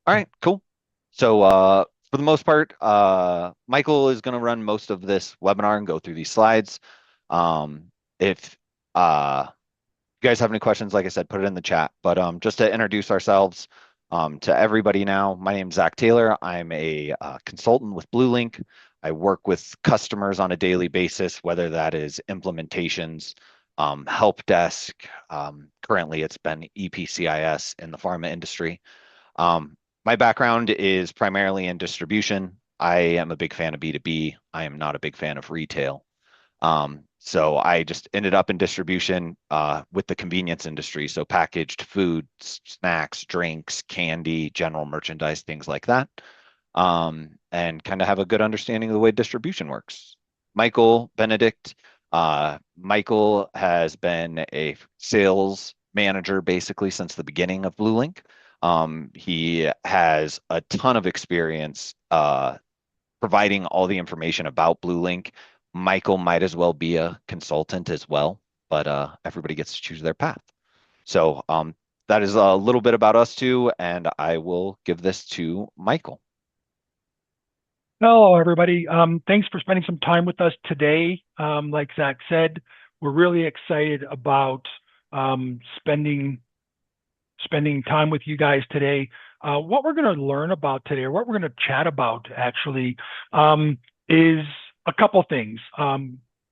All right, cool. So for the most part, Michael is going to run most of this webinar and go through these slides. If you guys have any questions, like I said, put it in the chat. But just to introduce ourselves to everybody now, my name is Zach Taylor. I'm a consultant with BlueLink. I work with customers on a daily basis, whether that is implementations, help desk. Currently, it's been EPCIS in the pharma industry. My background is primarily in distribution. I am a big fan of B2B. I am not a big fan of retail. So I just ended up in distribution with the convenience industry. So packaged food, snacks, drinks, candy, general merchandise, things like that. And kind of have a good understanding of the way distribution works. Michael Benedict. Michael has been a sales manager basically since the beginning of BlueLink. He has a ton of experience providing all the information about BlueLink. Michael might as well be a consultant as well, but everybody gets to choose their path. So that is a little bit about us too, and I will give this to Michael. Hello, everybody. Thanks for spending some time with us today. Like Zach said, we're really excited about spending time with you guys today. What we're going to learn about today, or what we're going to chat about actually, is a couple things.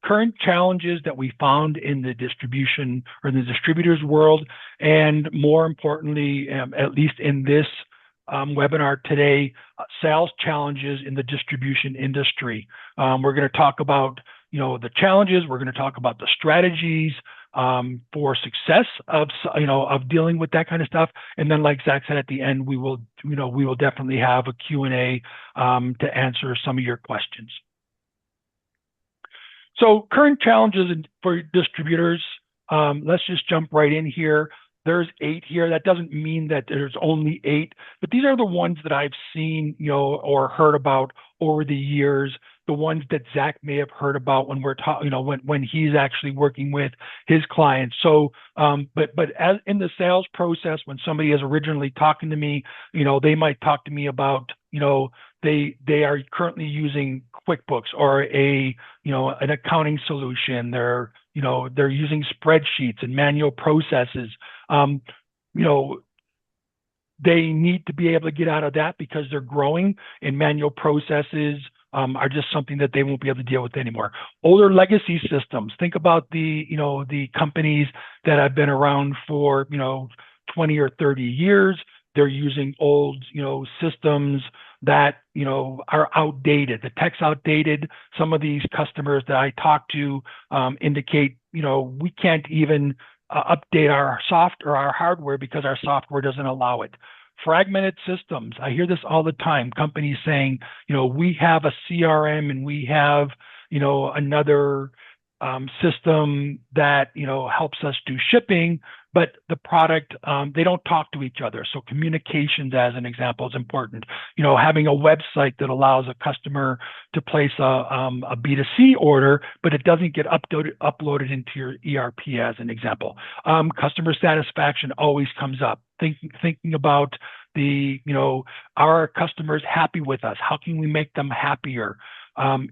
Current challenges that we found in the distribution or the distributors world, and more importantly, at least in this webinar today, sales challenges in the distribution industry. We're going to talk about the challenges. We're going to talk about the strategies for success of dealing with that kind of stuff. And then, like Zach said at the end, we will definitely have a Q&A to answer some of your questions. So current challenges for distributors. Let's just jump right in here. There's 8 here. That doesn't mean that there's only 8, but these are the ones that I've seen, or heard about over the years. The ones that Zach may have heard about when we're talking, when he's actually working with his clients. So, but as in the sales process, when somebody is originally talking to me, they might talk to me about, they are currently using QuickBooks or an accounting solution. They're using spreadsheets and manual processes. They need to be able to get out of that because they're growing, and manual processes are just something that they won't be able to deal with anymore. Older legacy systems. Think about the companies that have been around for 20 or 30 years. They're using old systems that are outdated. The tech's outdated. Some of these customers that I talk to indicate we can't even update our our hardware because our software doesn't allow it. Fragmented systems. I hear this all the time. Companies saying, we have a CRM and we have, another system that, helps us do shipping, but the product, they don't talk to each other. So communications, as an example, is important. Having a website that allows a customer to place a B2C order, but it doesn't get uploaded into your ERP, as an example. Customer satisfaction always comes up. Thinking about are our customers happy with us? How can we make them happier?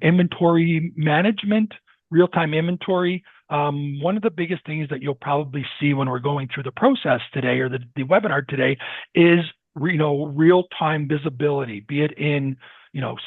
Inventory management, real-time inventory. One of the biggest things that you'll probably see when we're going through the process today, or the webinar today, is real-time visibility, be it in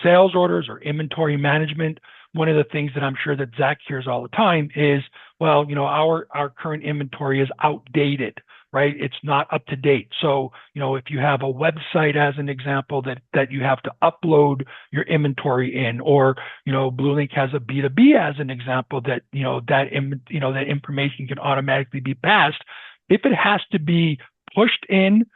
sales orders or inventory management. One of the things that I'm sure that Zach hears all the time is, well, our current inventory is outdated, right? It's not up to date. So, if you have a website, as an example, that you have to upload your inventory in, or, BlueLink has a B2B, as an example, that, that information can automatically be passed. If it has to be pushed in,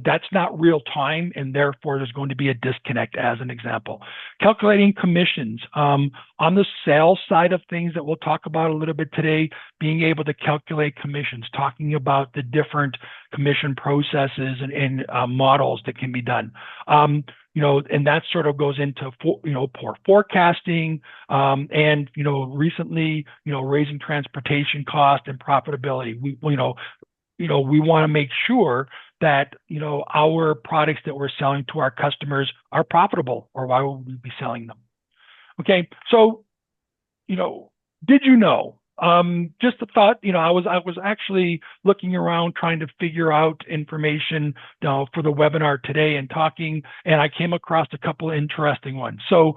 that's not real time, and therefore there's going to be a disconnect, as an example. Calculating commissions. On the sales side of things that we'll talk about a little bit today, being able to calculate commissions, talking about the different commission processes and models that can be done. And that sort of goes into poor forecasting, and recently raising transportation cost and profitability. We want to make sure that, our products that we're selling to our customers are profitable, or why would we be selling them? Okay, so, did you know? Just a thought, I was actually looking around trying to figure out information, for the webinar today and talking, and I came across a couple of interesting ones. So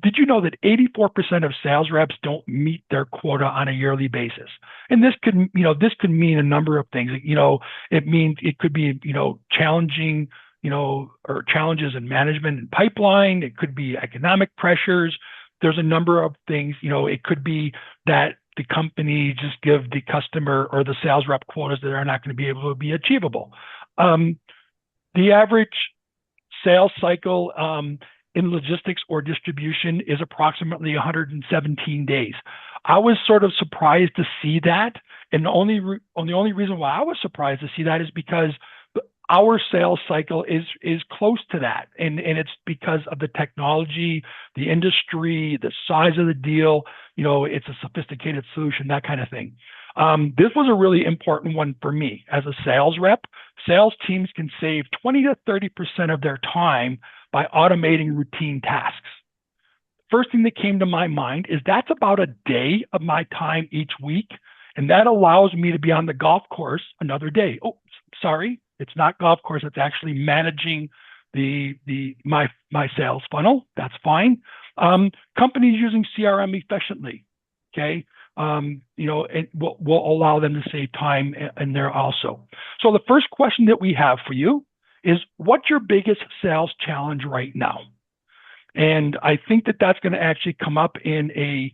did you know that 84% of sales reps don't meet their quota on a yearly basis? And this could mean a number of things. It could be, challenging, or challenges in management and pipeline. It could be economic pressures. There's a number of things. It could be that the company just give the customer or the sales rep quotas that are not going to be able to be achievable. The average sales cycle in logistics or distribution is approximately 117 days. I was sort of surprised to see that, and the only reason why I was surprised to see that is because our sales cycle is close to that, and it's because of the technology, the industry, the size of the deal. It's a sophisticated solution, that kind of thing. This was a really important one for me as a sales rep. Sales teams can save 20 to 30% of their time by automating routine tasks. First thing that came to my mind is that's about a day of my time each week, and that allows me to be on the golf course another day. Oh, sorry, it's not golf course. It's actually managing my sales funnel. That's fine. Companies using CRM efficiently, okay, it will allow them to save time in there also. So the first question that we have for you is, what's your biggest sales challenge right now? And I think that that's going to actually come up in a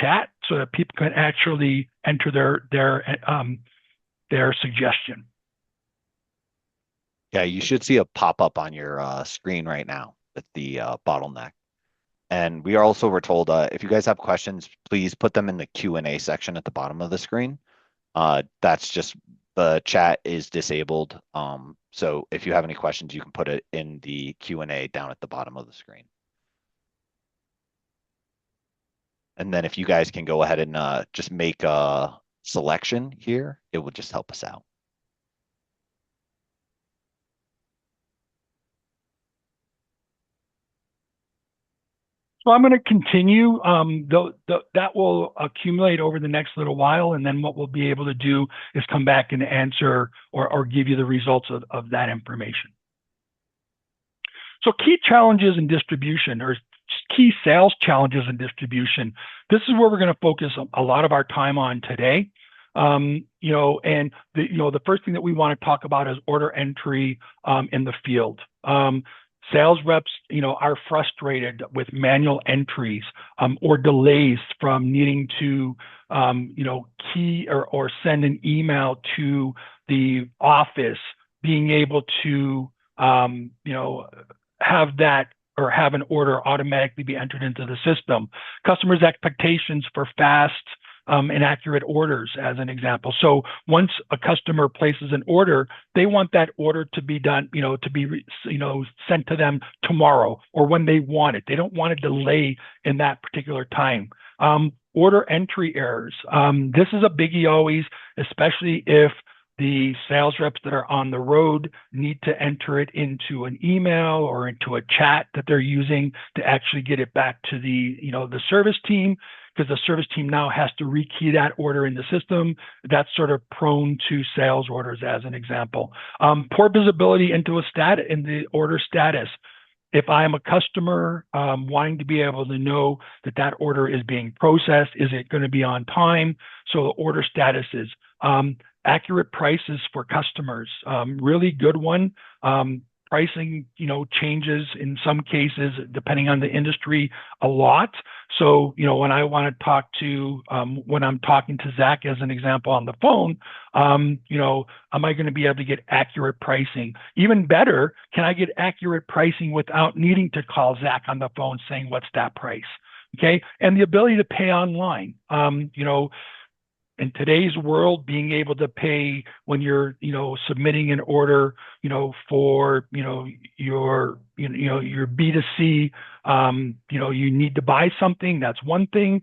chat so that people can actually enter their suggestion. Yeah, you should see a pop-up on your screen right now with the bottleneck. And we also were told, if you guys have questions, please put them in the Q&A section at the bottom of the screen. That's just, the chat is disabled. So if you have any questions, you can put it in the Q&A down at the bottom of the screen. And then if you guys can go ahead and just make a selection here, it will just help us out. So I'm going to continue. That will accumulate over the next little while, and then what we'll be able to do is come back and answer or give you the results of that information. So key challenges in distribution, or key sales challenges in distribution. This is where we're going to focus a lot of our time on today. And the first thing that we want to talk about is order entry in the field. Sales reps, are frustrated with manual entries or delays from needing to, key or send an email to the office, being able to, have that or have an order automatically be entered into the system. Customers' expectations for fast and accurate orders, as an example. So once a customer places an order, they want that order to be done, to be, sent to them tomorrow or when they want it. They don't want a delay in that particular time. Order entry errors. This is a biggie always, especially if the sales reps that are on the road need to enter it into an email or into a chat that they're using to actually get it back to the service team, because the service team now has to rekey that order in the system. That's sort of prone to sales orders, as an example. Poor visibility in the order status. If I'm a customer wanting to be able to know that order is being processed, is it going to be on time? So the order statuses. Accurate prices for customers, really good one. Pricing, changes in some cases, depending on the industry, a lot. So, when I want to talk to, when I'm talking to Zach, as an example, on the phone, am I going to be able to get accurate pricing? Even better, can I get accurate pricing without needing to call Zach on the phone saying, what's that price? Okay. And the ability to pay online, in today's world, being able to pay when you're, submitting an order, for, your B2C, you need to buy something. That's one thing.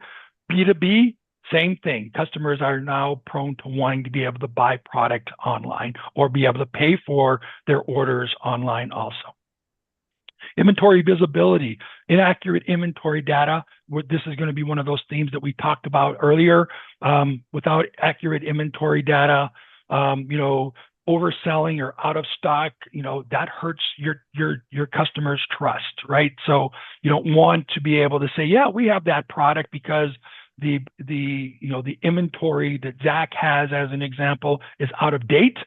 B2B, Same thing. Customers are now prone to wanting to be able to buy product online or be able to pay for their orders online also. Inventory visibility, inaccurate inventory data. This is going to be one of those themes that we talked about earlier. Without accurate inventory data, overselling or out of stock, that hurts your customers' trust, right? So you don't want to be able to say, yeah, we have that product because the inventory that Zach has, as an example, is out of date.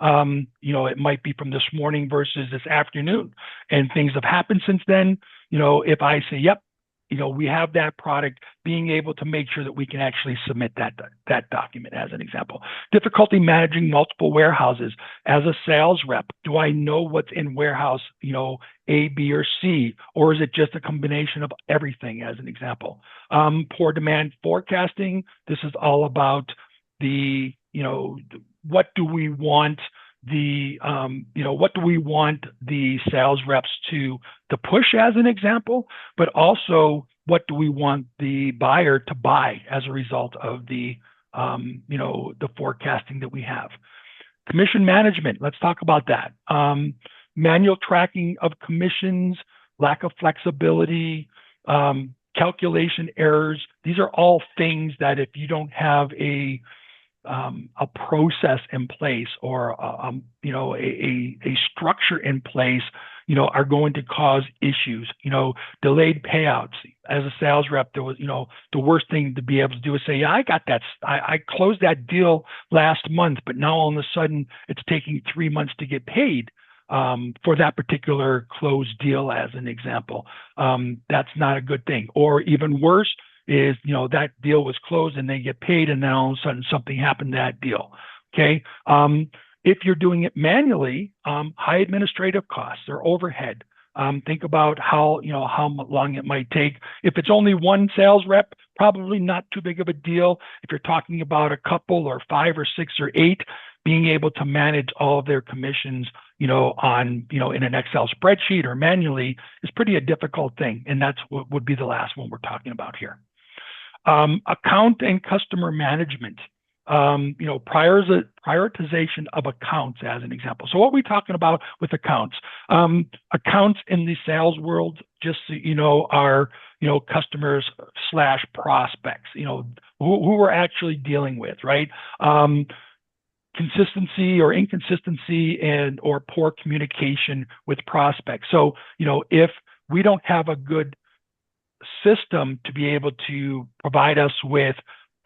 It might be from this morning versus this afternoon, and things have happened since then. If I say, yep, we have that product, being able to make sure that we can actually submit that document, as an example. Difficulty managing multiple warehouses. As a sales rep, do I know what's in warehouse, A, B, or C, or is it just a combination of everything, as an example? Poor demand forecasting. This is all about what do we want the sales reps to push, as an example, but also what do we want the buyer to buy as a result of the forecasting that we have. Commission management, let's talk about that. Manual tracking of commissions, lack of flexibility, calculation errors. These are all things that if you don't have a process in place or a structure in place, are going to cause issues. Delayed payouts. As a sales rep, there was, the worst thing to be able to do is say, yeah, I got that. I closed that deal last month, but now all of a sudden it's taking 3 months to get paid for that particular closed deal, as an example. That's not a good thing. Or even worse is, that deal was closed and they get paid, and then all of a sudden something happened to that deal. Okay. If you're doing it manually, high administrative costs or overhead. Think about how long it might take. If it's only one sales rep, probably not too big of a deal. If you're talking about a couple or 5 or 6 or 8, being able to manage all of their commissions, in an Excel spreadsheet or manually is pretty a difficult thing. And that's what would be the last one we're talking about here. Account and customer management. Prioritization of accounts, as an example. So what are we talking about with accounts? Accounts in the sales world, just so you know, are customers / prospects. Who we're actually dealing with, right? Consistency or inconsistency or poor communication with prospects. So if we don't have a good system to be able to provide us with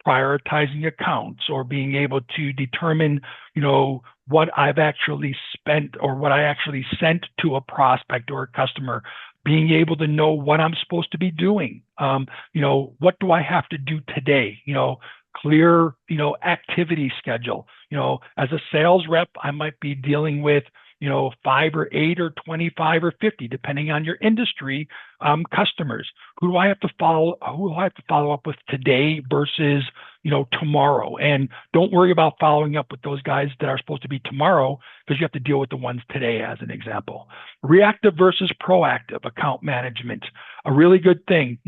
prioritizing accounts or being able to determine, what I've actually spent or what I actually sent to a prospect or a customer, being able to know what I'm supposed to be doing. What do I have to do today? Clear, activity schedule. As a sales rep, I might be dealing with 5 or 8 or 25 or 50, depending on your industry, customers. Who do I have to follow up with today versus, tomorrow? And don't worry about following up with those guys that are supposed to be tomorrow, because you have to deal with the ones today, as an example. Reactive versus proactive account management. A really good thing,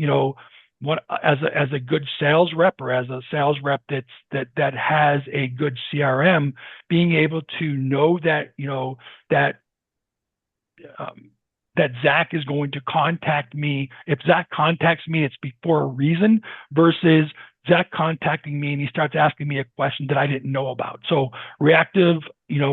as a good sales rep or as a sales rep that has a good CRM, being able to know that that Zach is going to contact me. If Zach contacts me, it's for a reason, versus Zach contacting me and he starts asking me a question that I didn't know about. So reactive,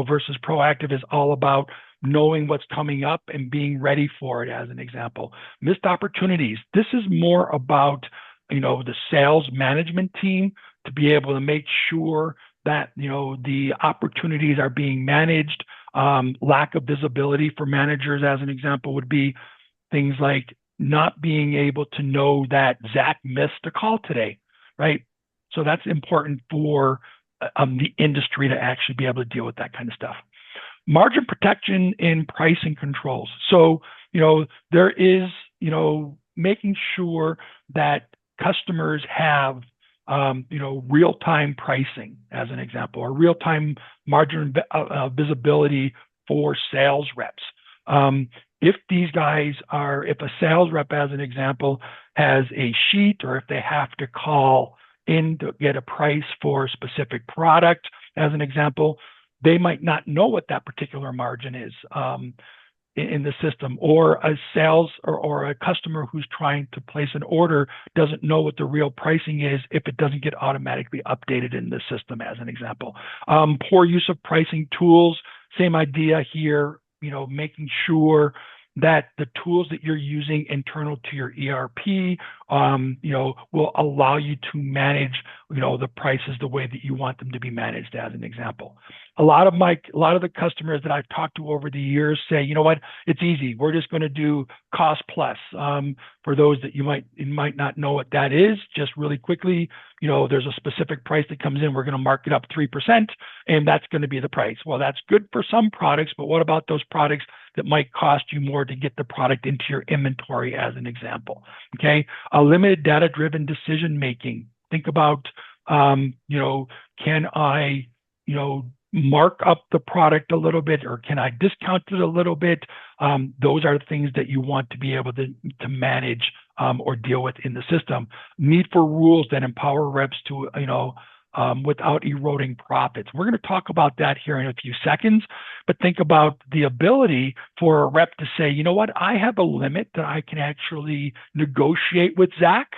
versus proactive is all about knowing what's coming up and being ready for it, as an example. Missed opportunities. This is more about, the sales management team to be able to make sure that, the opportunities are being managed. Lack of visibility for managers, as an example, would be things like not being able to know that Zach missed a call today, right? So that's important for the industry to actually be able to deal with that kind of stuff. Margin protection in pricing controls. So, there is, making sure that customers have, real-time pricing, as an example, or real-time margin visibility for sales reps. If a sales rep, as an example, has a sheet, or if they have to call, in to get a price for a specific product, as an example, they might not know what that particular margin is in the system, or a sales or a customer who's trying to place an order doesn't know what the real pricing is if it doesn't get automatically updated in the system, as an example. Poor use of pricing tools, same idea here, making sure that the tools that you're using internal to your ERP, will allow you to manage, the prices the way that you want them to be managed, as an example. A lot of the customers that I've talked to over the years say, you know what, it's easy. We're just going to do cost plus. For those that you might not know what that is, just really quickly, there's a specific price that comes in. We're going to mark it up 3%, and that's going to be the price. Well, that's good for some products, but what about those products that might cost you more to get the product into your inventory, as an example? Okay, a limited data-driven decision making. Think about, can I, mark up the product a little bit, or can I discount it a little bit? Those are things that you want to be able to manage or deal with in the system. Need for rules that empower reps to, without eroding profits. We're going to talk about that here in a few seconds, but think about the ability for a rep to say, you know what, I have a limit that I can actually negotiate with Zach.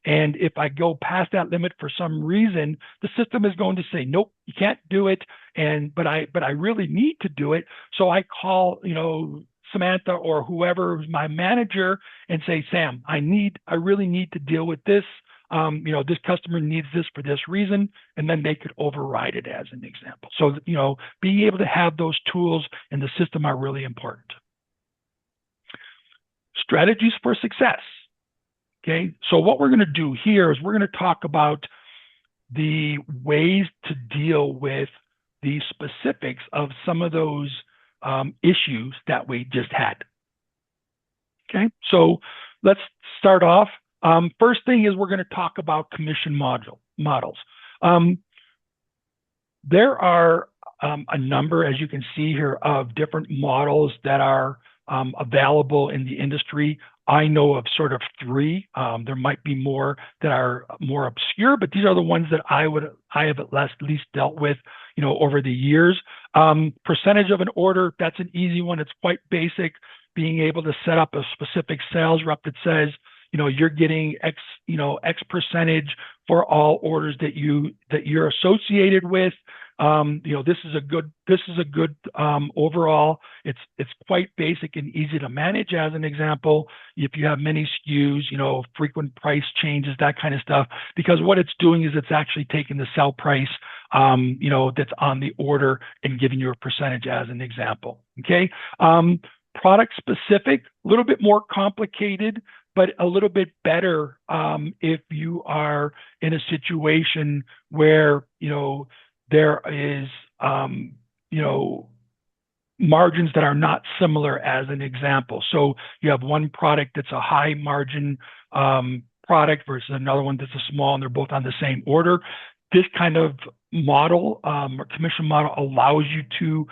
And if I go past that limit for some reason, the system is going to say, nope, you can't do it. But I really need to do it. So I call, Samantha or whoever is my manager and say, Sam, I really need to deal with this. This customer needs this for this reason, and then they could override it, as an example. So, being able to have those tools in the system are really important. Strategies for success. Okay, so what we're going to do here is we're going to talk about the ways to deal with the specifics of some of those issues that we just had. Okay, so let's start off. First thing is we're going to talk about commission models. There are a number, as you can see here, of different models that are available in the industry. I know of sort of three. There might be more that are more obscure, but these are the ones that I have at least dealt with, over the years. Percentage of an order, that's an easy one. It's quite basic. Being able to set up a specific sales rep that says, you're getting X percentage for all orders that you're associated with. This is a good overall. It's quite basic and easy to manage, as an example. If you have many SKUs, frequent price changes, that kind of stuff, because what it's doing is it's actually taking the sell price, that's on the order and giving you a percentage, as an example. Okay. Product specific, a little bit more complicated, but a little bit better if you are in a situation where, there is, margins that are not similar, as an example. So you have one product that's a high margin product versus another one that's a small, and they're both on the same order. This kind of model or commission model allows you to,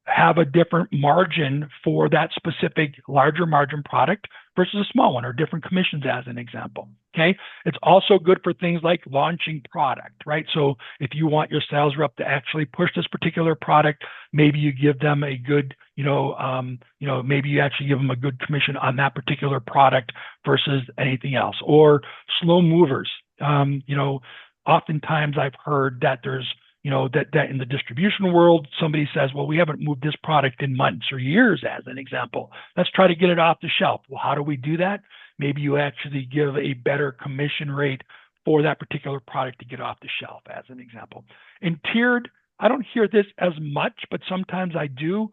have a different margin for that specific larger margin product versus a small one, or different commissions, as an example. Okay. It's also good for things like launching product, right? So if you want your sales rep to actually push this particular product, maybe you give them a good, maybe you actually give them a good commission on that particular product versus anything else. Or slow movers. Oftentimes I've heard that there's, that in the distribution world, somebody says, well, we haven't moved this product in months or years, as an example. Let's try to get it off the shelf. Well, how do we do that? Maybe you actually give a better commission rate for that particular product to get off the shelf, as an example. And tiered, I don't hear this as much, but sometimes I do.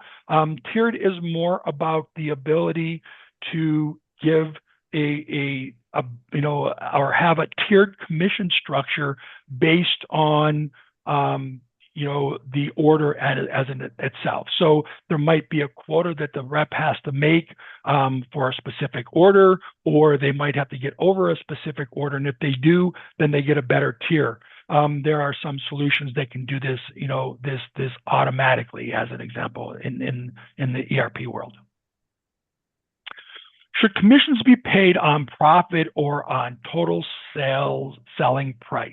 Tiered is more about the ability to give or have a tiered commission structure based on the order as in itself. So there might be a quota that the rep has to make for a specific order, or they might have to get over a specific order. And if they do, then they get a better tier. There are some solutions that can do this, this automatically, as an example, in the ERP world. Should commissions be paid on profit or on total selling price?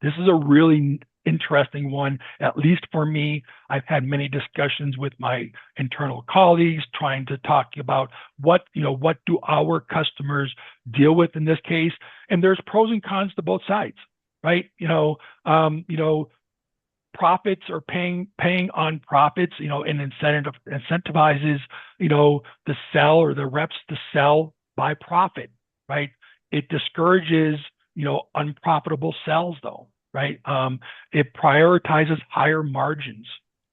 This is a really interesting one, at least for me. I've had many discussions with my internal colleagues trying to talk about what do our customers deal with in this case, and there's pros and cons to both sides, right? Profits or paying on profits, and incentivizes, the sell or the reps to sell by profit, right? It discourages, unprofitable sales though, right? It prioritizes higher margins.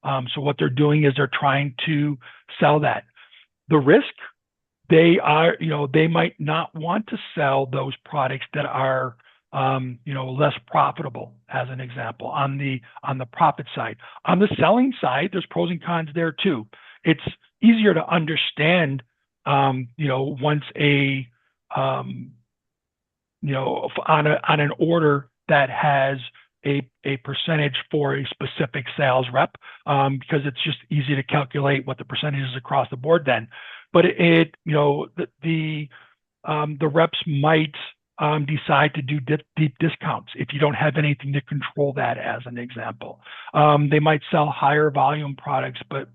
So what they're doing is they're trying to sell that. The risk, they might not want to sell those products that are less profitable, as an example, on the profit side. On the selling side, there's pros and cons there too. It's easier to understand, once on an order that has a percentage for a specific sales rep, because it's just easy to calculate what the percentage is across the board then. But the reps might decide to do deep discounts if you don't have anything to control that, as an example. They might sell higher volume products, but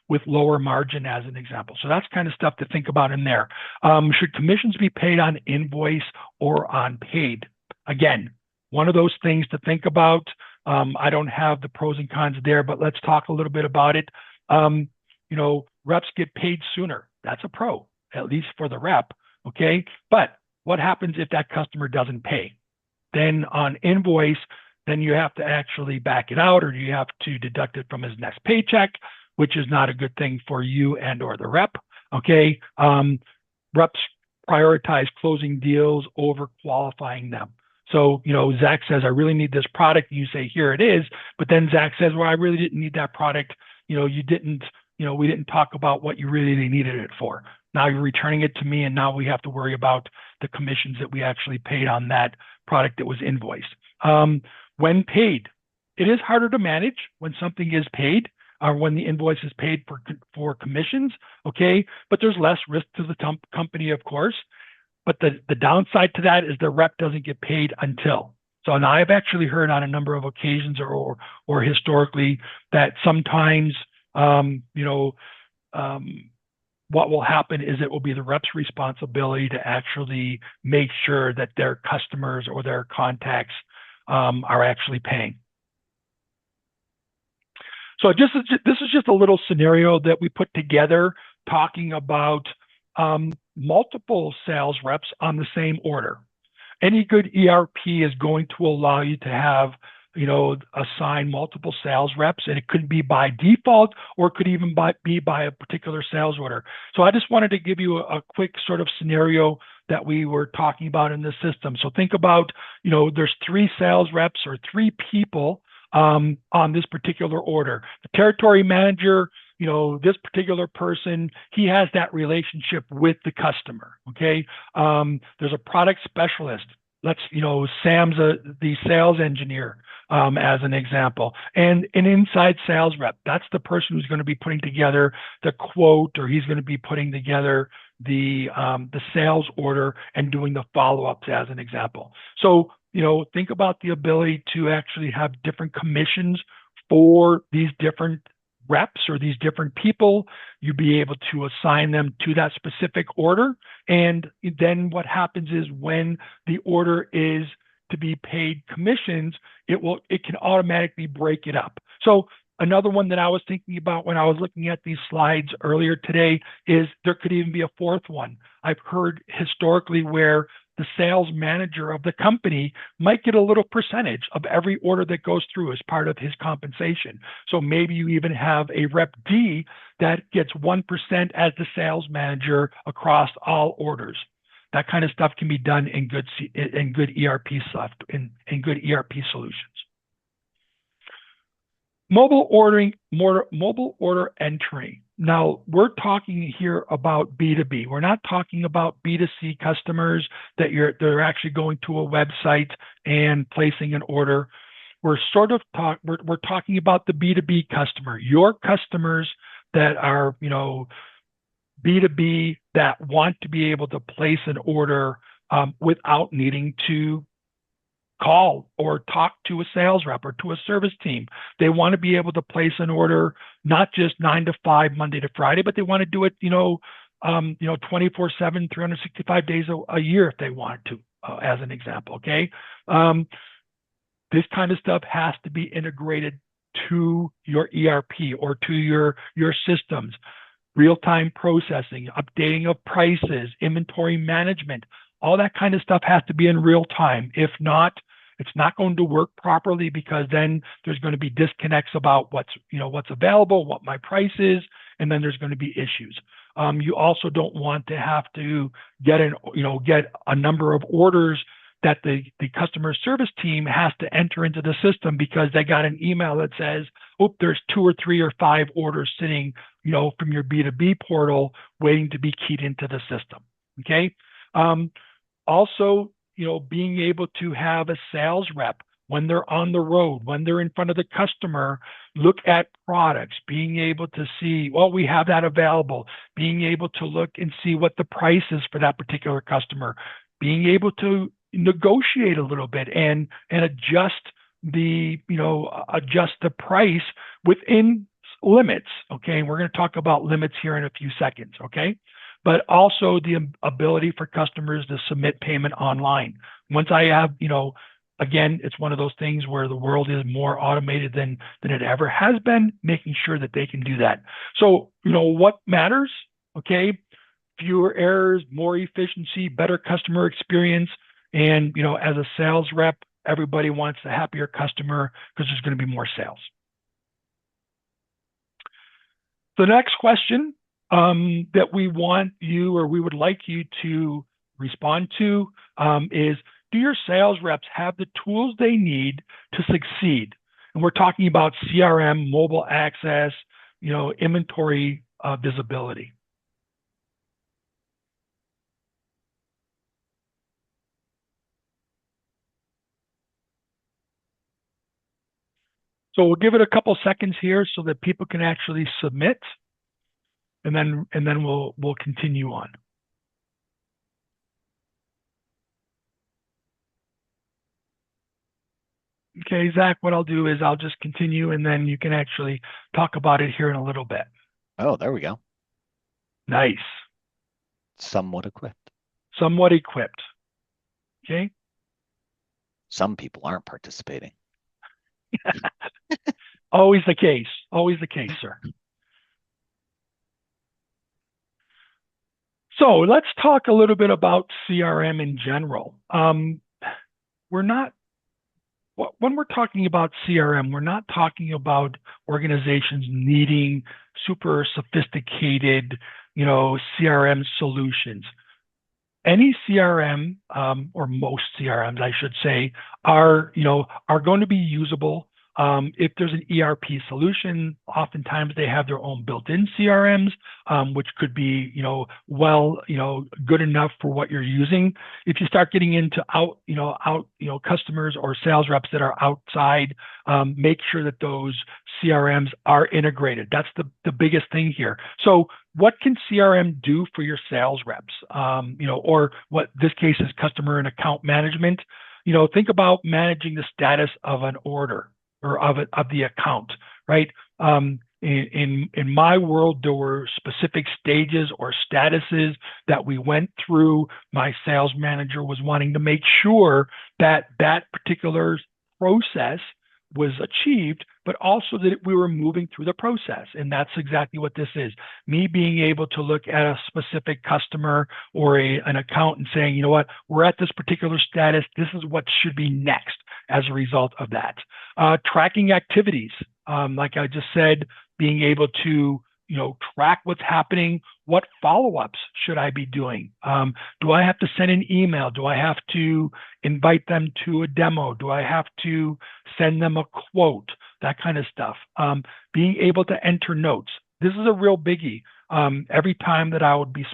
with lower margin, as an example. So that's kind of stuff to think about in there. Should commissions be paid on invoice or on paid? Again, one of those things to think about. I don't have the pros and cons there, but let's talk a little bit about it. Reps get paid sooner. That's a pro, at least for the rep. Okay, but what happens if that customer doesn't pay? Then on invoice, then you have to actually back it out, or you have to deduct it from his next paycheck, which is not a good thing for you and or the rep. Okay, reps prioritize closing deals over qualifying them. So, Zach says, I really need this product. And you say, here it is. But then Zach says, well, I really didn't need that product. We didn't talk about what you really needed it for. Now you're returning it to me, and now we have to worry about the commissions that we actually paid on that product that was invoiced. When paid, it is harder to manage when something is paid, or when the invoice is paid for commissions, okay? But there's less risk to the company, of course. But the downside to that is the rep doesn't get paid until. So now I've actually heard on a number of occasions or historically that sometimes, what will happen is it will be the rep's responsibility to actually make sure that their customers or their contacts are actually paying. So this is just a little scenario that we put together talking about multiple sales reps on the same order. Any good ERP is going to allow you to have, assign multiple sales reps, and it could be by default, or it could even be by a particular sales order. So I just wanted to give you a quick sort of scenario that we were talking about in the system. So think about, there's 3 sales reps or 3 people on this particular order. The territory manager, this particular person, he has that relationship with the customer. Okay. There's a product specialist. Sam's the sales engineer, as an example, and an inside sales rep. That's the person who's going to be putting together the quote, or he's going to be putting together the sales order and doing the follow-ups, as an example. So, think about the ability to actually have different commissions for these different reps or these different people. You'd be able to assign them to that specific order. And then what happens is when the order is to be paid commissions, it can automatically break it up. So another one that I was thinking about when I was looking at these slides earlier today is there could even be a fourth one. I've heard historically where the sales manager of the company might get a little percentage of every order that goes through as part of his compensation. So maybe you even have a Rep D that gets 1% as the sales manager across all orders. That kind of stuff can be done in good ERP software, in good ERP solutions. Mobile order entry. Now, we're talking here about B2B. We're not talking about B2C customers that they're actually going to a website and placing an order. We're talking about the B2B customer, your customers that are, B2B, that want to be able to place an order without needing to call or talk to a sales rep or to a service team. They want to be able to place an order, not just 9 to 5, Monday to Friday, but they want to do it, 24/7, 365 days a year if they want to, as an example. Okay. This kind of stuff has to be integrated to your ERP or to your systems. Real-time processing, updating of prices, inventory management, all that kind of stuff has to be in real time. If not, it's not going to work properly, because then there's going to be disconnects about what's available, what my price is, and then there's going to be issues. You also don't want to have to get a number of orders that the customer service team has to enter into the system because they got an email that says, oh, there's 2 or 3 or 5 orders sitting, from your B2B portal waiting to be keyed into the system. Okay. Also, being able to have a sales rep when they're on the road, when they're in front of the customer, look at products, being able to see, well, we have that available, being able to look and see what the price is for that particular customer, being able to negotiate a little bit and adjust the price within limits. Okay. And we're going to talk about limits here in a few seconds. Okay. But also the ability for customers to submit payment online. Once I have, again, it's one of those things where the world is more automated than it ever has been, making sure that they can do that. So, what matters? Okay. Fewer errors, more efficiency, better customer experience. And, as a sales rep, everybody wants a happier customer because there's going to be more sales. The next question that we want you, or we would like you to respond to, is, do your sales reps have the tools they need to succeed? And we're talking about CRM, mobile access, inventory visibility. So we'll give it a couple seconds here so that people can actually submit, and then we'll continue on. Okay, Zach, what I'll do is I'll just continue, and then you can actually talk about it here in a little bit. Oh, there we go. Nice. Somewhat equipped. Somewhat equipped. Okay. Some people aren't participating. Always the case. Always the case, sir. So let's talk a little bit about CRM in general. When we're talking about CRM, we're not talking about organizations needing super sophisticated, CRM solutions. Any CRM, or most CRMs, I should say, are going to be usable. If there's an ERP solution, oftentimes they have their own built-in CRMs, which could be, good enough for what you're using. If you start getting into customers or sales reps that are outside, make sure that those CRMs are integrated. That's the biggest thing here. So what can CRM do for your sales reps? Or what this case is customer and account management. Think about managing the status of an order or of the account, right? In my world, there were specific stages or statuses that we went through. My sales manager was wanting to make sure that that particular process was achieved, but also that we were moving through the process. And that's exactly what this is. Me being able to look at a specific customer or an account and saying, we're at this particular status. This is what should be next as a result of that. Tracking activities, like I just said, being able to track what's happening. What follow-ups should I be doing? Do I have to send an email? Do I have to invite them to a demo? Do I have to send them a quote? That kind of stuff. Being able to enter notes. This is a real biggie. Every time that I would be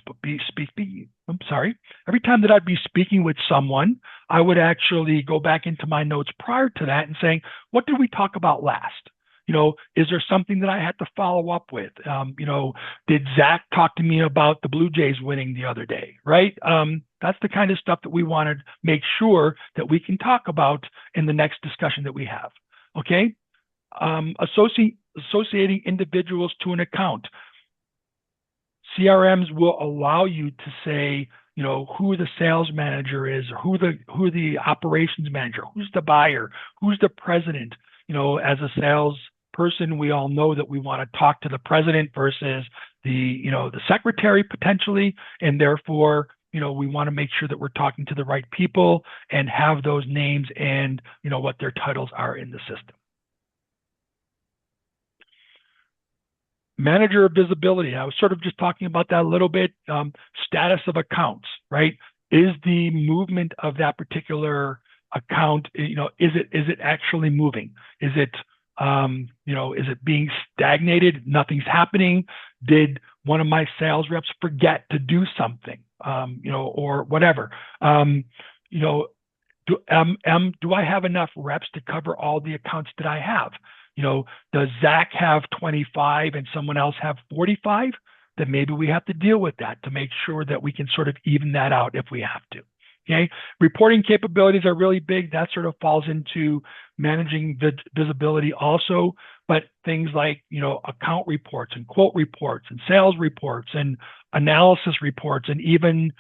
every time that I'd be speaking with someone, I would actually go back into my notes prior to that and saying, what did we talk about last? Is there something that I had to follow up with? Did Zach talk to me about the Blue Jays winning the other day, right? That's the kind of stuff that we want to make sure that we can talk about in the next discussion that we have, okay? Associating individuals to an account. CRMs will allow you to say, who the sales manager is, or who the operations manager, who's the buyer, who's the president. As a sales person, we all know that we want to talk to the president versus the secretary potentially, and therefore, we want to make sure that we're talking to the right people and have those names and what their titles are in the system. Manager of visibility. I was sort of just talking about that a little bit. Status of accounts, right? Is the movement of that particular account, is it actually moving? Is it being stagnated? Nothing's happening. Did one of my sales reps forget to do something, or whatever? Do I have enough reps to cover all the accounts that I have? Does Zach have 25 and someone else have 45? Then maybe we have to deal with that to make sure that we can sort of even that out if we have to. Okay. Reporting capabilities are really big. That sort of falls into managing visibility also, but things like, account reports and quote reports and sales reports and analysis reports and even,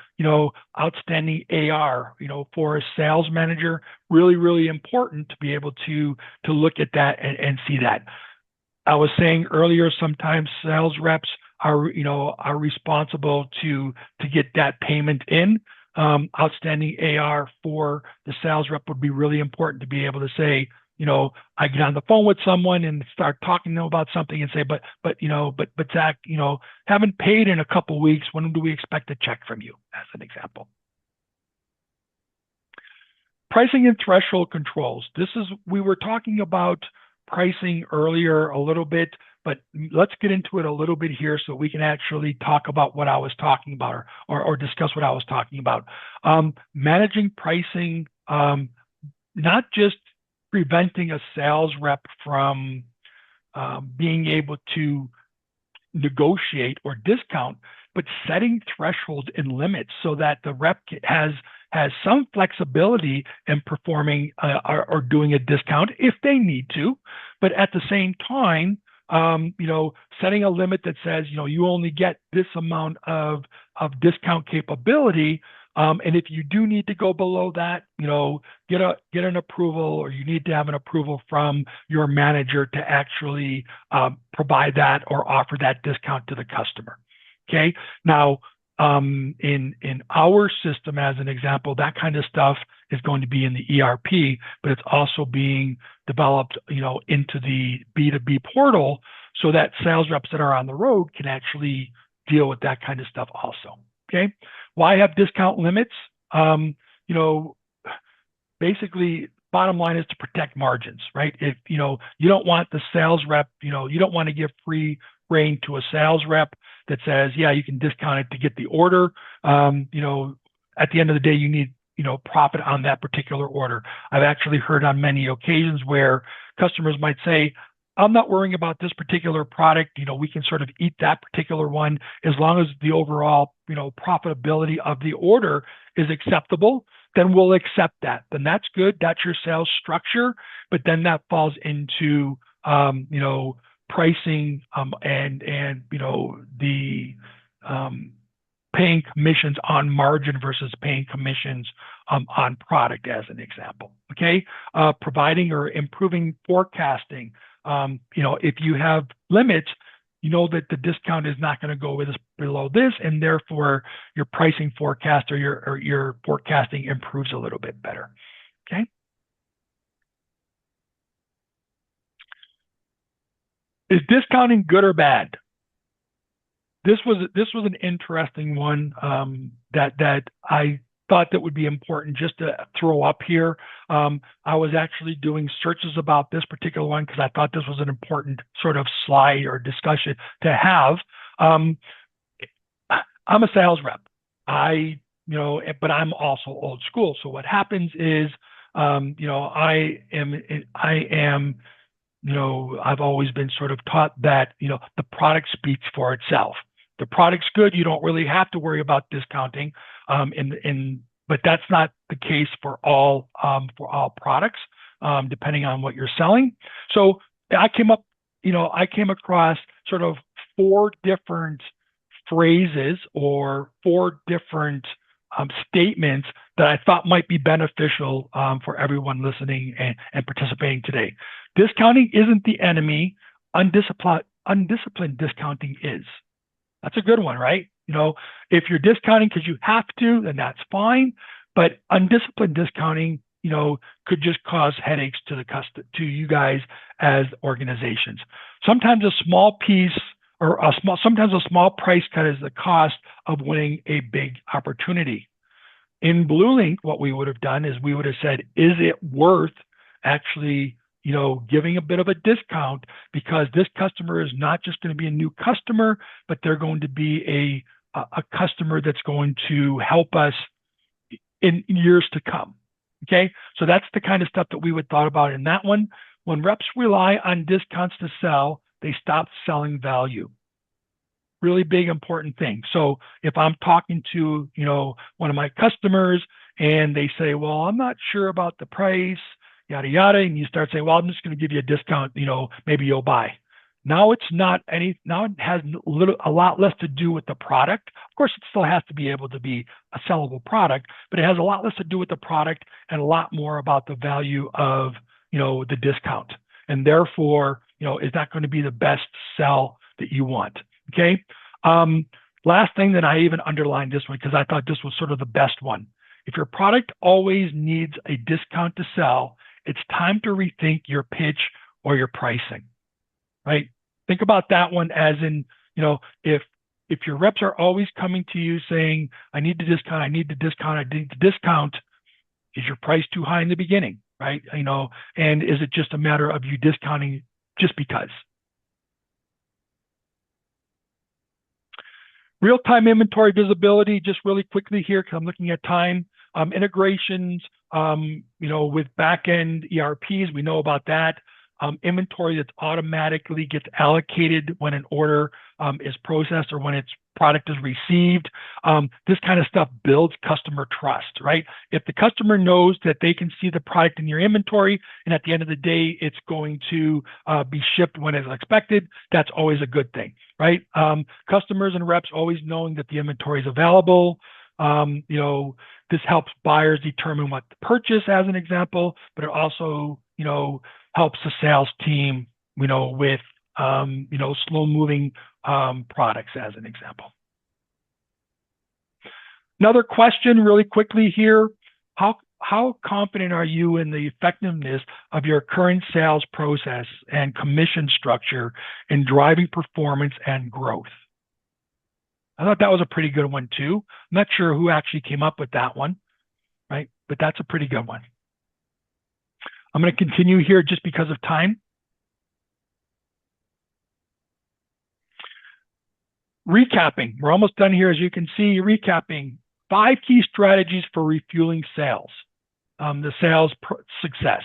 outstanding AR, for a sales manager, really, really important to be able to look at that and see that. I was saying earlier, sometimes sales reps are responsible to get that payment in. Outstanding AR for the sales rep would be really important to be able to say, I get on the phone with someone and start talking to them about something and say, but Zach, haven't paid in a couple of weeks. When do we expect a check from you, as an example? Pricing and threshold controls. We were talking about pricing earlier a little bit, but let's get into it a little bit here so we can actually talk about what I was talking about or discuss what I was talking about. Managing pricing, not just preventing a sales rep from being able to negotiate or discount, but setting thresholds and limits so that the rep has some flexibility in performing or doing a discount if they need to, but at the same time, setting a limit that says, you only get this amount of discount capability. And if you do need to go below that, get an approval, or you need to have an approval from your manager to actually provide that or offer that discount to the customer. Okay. Now, in our system, as an example, that kind of stuff is going to be in the ERP, but it's also being developed, into the B2B portal so that sales reps that are on the road can actually deal with that kind of stuff also. Okay. Why have discount limits? Basically, bottom line is to protect margins, right? If, you don't want the sales rep, you don't want to give free rein to a sales rep that says, yeah, you can discount it to get the order. At the end of the day, you need, profit on that particular order. I've actually heard on many occasions where customers might say, I'm not worrying about this particular product. We can sort of eat that particular one as long as the overall, profitability of the order is acceptable, then we'll accept that. Then that's good. That's your sales structure. But then that falls into, pricing, and the paying commissions on margin versus paying commissions on product, as an example. Okay. Providing or improving forecasting. If you have limits, that the discount is not going to go below this, and therefore your pricing forecast or your forecasting improves a little bit better. Okay. Is discounting good or bad? This was an interesting one that I thought that would be important just to throw up here. I was actually doing searches about this particular one because I thought this was an important sort of slide or discussion to have. I'm a sales rep. But I'm also old school. So what happens is, I am I've always been sort of taught that, the product speaks for itself. The product's good, you don't really have to worry about discounting. But that's not the case for all products, depending on what you're selling. So I came across sort of 4 different phrases or 4 different statements that I thought might be beneficial for everyone listening and participating today. Discounting isn't the enemy. Undisciplined discounting is. That's a good one, right? If you're discounting because you have to, then that's fine. But undisciplined discounting, could just cause headaches to you guys as organizations. Sometimes a small piece sometimes a small price cut is the cost of winning a big opportunity. In BlueLink, what we would have done is we would have said, is it worth actually, giving a bit of a discount, because this customer is not just going to be a new customer, but they're going to be a customer that's going to help us in years to come. Okay, so that's the kind of stuff that we would thought about in that one. When reps rely on discounts to sell, they stop selling value. Really big, important thing. So if I'm talking to, one of my customers and they say, well, I'm not sure about the price, yada, yada, and you start saying, well, I'm just going to give you a discount, maybe you'll buy. Now it has a lot less to do with the product. Of course, it still has to be able to be a sellable product, but it has a lot less to do with the product and a lot more about the value of, the discount. And therefore, is that going to be the best sell that you want? Okay. Last thing that I even underlined this one because I thought this was sort of the best one. If your product always needs a discount to sell, it's time to rethink your pitch or your pricing. Right? Think about that one as in, if your reps are always coming to you saying, I need the discount, I need the discount, I need the discount, is your price too high in the beginning? Right? And is it just a matter of you discounting just because? Real-time inventory visibility, just really quickly here, because I'm looking at time. Integrations, with back-end ERPs, we know about that. Inventory that automatically gets allocated when an order is processed or when its product is received. This kind of stuff builds customer trust, right? If the customer knows that they can see the product in your inventory and at the end of the day, it's going to be shipped when it's expected, that's always a good thing, right? Customers and reps always knowing that the inventory is available. This helps buyers determine what to purchase as an example, but it also, helps the sales team, with, slow moving products as an example. Another question really quickly here. How confident are you in the effectiveness of your current sales process and commission structure in driving performance and growth? I thought that was a pretty good one too. I'm not sure who actually came up with that one, right? But that's a pretty good one. I'm going to continue here just because of time. Recapping. We're almost done here. As you can see, recapping 5 key strategies for refueling sales, the sales success.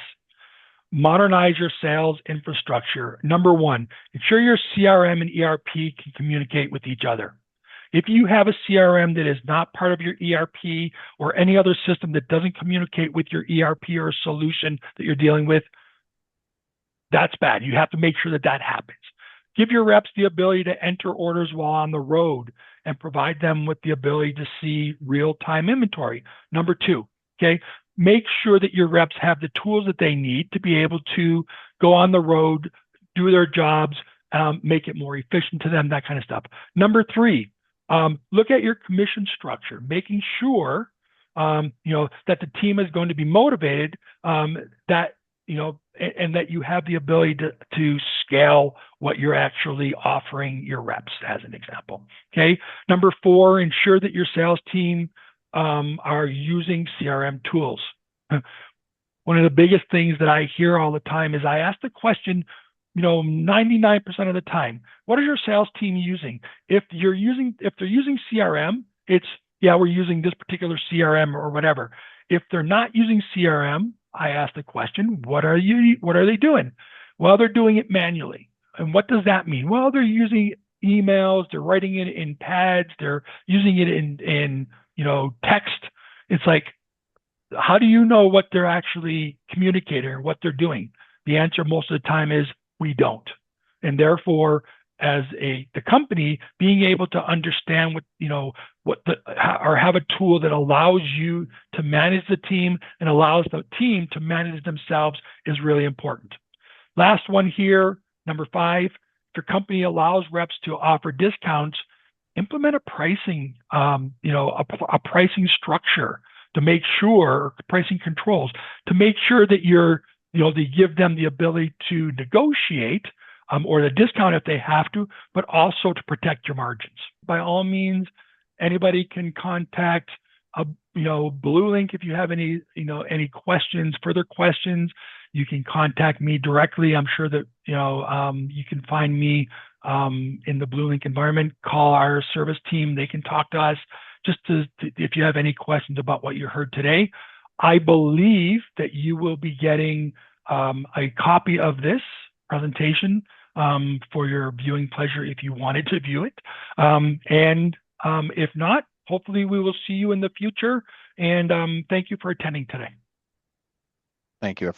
Modernize your sales infrastructure. Number 1, ensure your CRM and ERP can communicate with each other. If you have a CRM that is not part of your ERP or any other system that doesn't communicate with your ERP or solution that you're dealing with, that's bad. You have to make sure that that happens. Give your reps the ability to enter orders while on the road and provide them with the ability to see real-time inventory. Number 2, okay, make sure that your reps have the tools that they need to be able to go on the road, do their jobs, make it more efficient to them, that kind of stuff. Number 3, look at your commission structure, making sure, that the team is going to be motivated, that, and that you have the ability to scale what you're actually offering your reps as an example. Okay. Number 4, ensure that your sales team, are using CRM tools. One of the biggest things that I hear all the time is I ask the question, 99% of the time, what is your sales team using? If they're using CRM, it's, yeah, we're using this particular CRM or whatever. If they're not using CRM, I ask the question, what are they doing? Well, they're doing it manually. And what does that mean? Well, they're using emails, they're writing it in pads, they're using it in text. It's like, how do you know what they're actually communicating or what they're doing? The answer most of the time is we don't. And therefore, as the company, being able to understand or have a tool that allows you to manage the team and allows the team to manage themselves is really important. Last one here, number 5, if your company allows reps to offer discounts, implement a pricing, a pricing structure to make sure, pricing controls, to make sure that they give them the ability to negotiate or the discount if they have to, but also to protect your margins. By all means, anybody can contact Blue Link if you have any questions, further questions. You can contact me directly. I'm sure that you can find me in the Blue Link environment. Call our service team. They can talk to us if you have any questions about what you heard today. I believe that you will be getting a copy of this presentation for your viewing pleasure if you wanted to view it. If not, hopefully we will see you in the future. And thank you for attending today. Thank you, everybody.